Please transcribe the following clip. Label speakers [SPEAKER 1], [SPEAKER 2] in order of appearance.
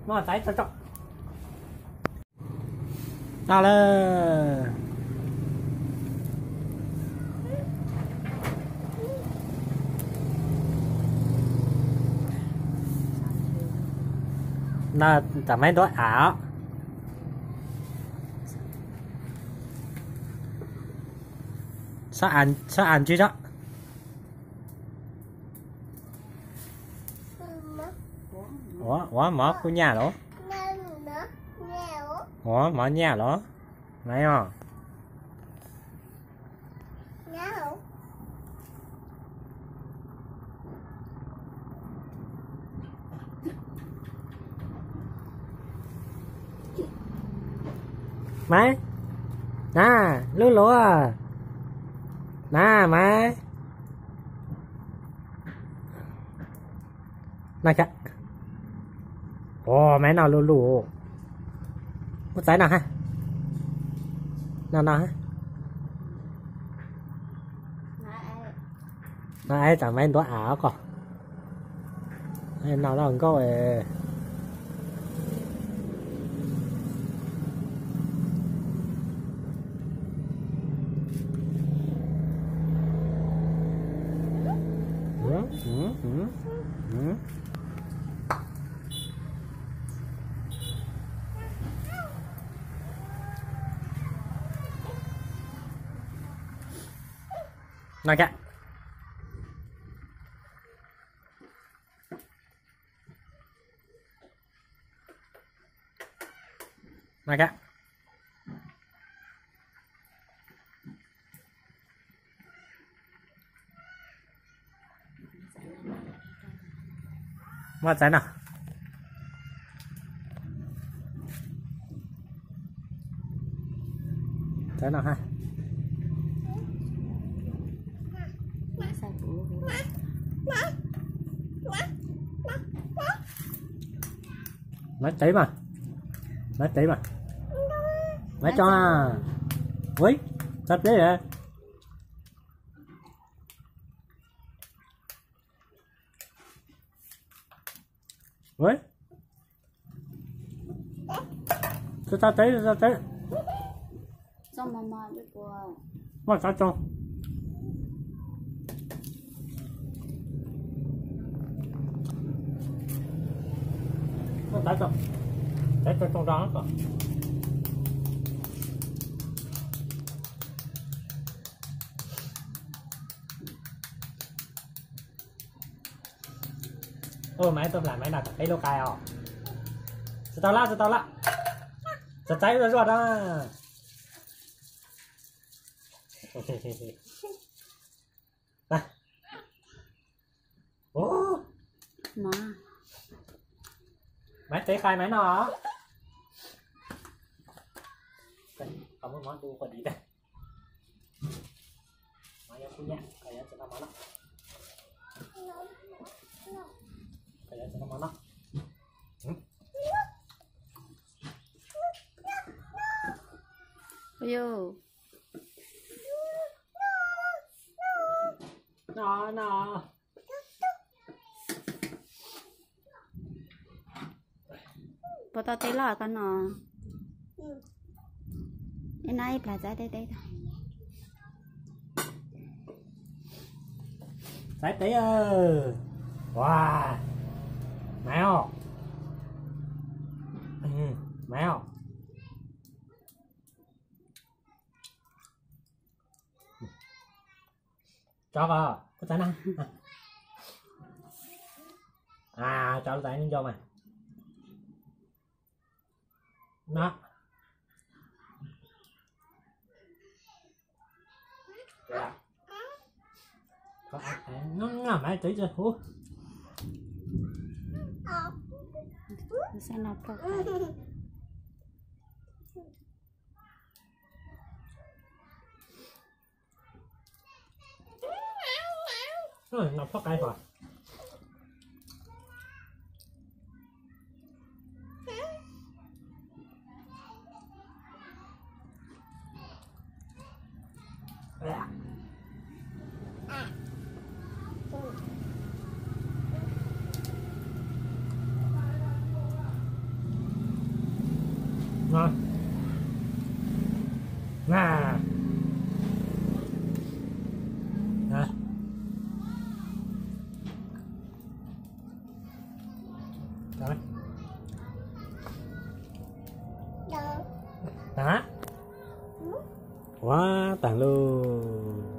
[SPEAKER 1] Nó cháy cho trọng. Nào lên. Nó chẳng mấy đôi ảo. Sao ăn chứ đó. Ủa mở của nhà đó. Ủa mở nhà đó. Này à. Máy. Nè, lú lúa à. Nè máy. Này kìa. Ồ, máy nào lú lú. Có trái nào ha? Nào ha? Nãy chẳng mấy đóa ảo còn. Nào nó không có về. Này kìa. Này kìa. Mua trái nào. Trái nào ha. Nó cháy mà. Nó cháy mà. Nó cho à. Ui, sắp cháy rồi. Ui. Sao cháy, sao cháy.
[SPEAKER 2] Sao mama đi qua.
[SPEAKER 1] Mà sao cho. Nó cháy trong đó rồi. Ôi máy tôi làm máy nào thấy lô cài à. Tao lá. Sao cháy rồi đó. Này. Ô.
[SPEAKER 2] Mà.
[SPEAKER 1] Máy tế khai máy nó. Không có món tu còn đi đây. Máy em punya, kalian senang mana? Kalian senang mana?
[SPEAKER 2] Ayo.
[SPEAKER 1] Nó.
[SPEAKER 2] Bộ tao thấy lò con nó. Cái này là trái đây thôi.
[SPEAKER 1] Trái tí ơi. Wow. Mèo. Mèo. Cho có trái nào. À, cho trái lên vô mà. Nó. Yeah. Nó làm ai tí chưa?
[SPEAKER 2] Sẽ nộp vào.
[SPEAKER 1] Rồi, nộp phát cái rồi. ngon nè nè đó đó quá tàn luôn.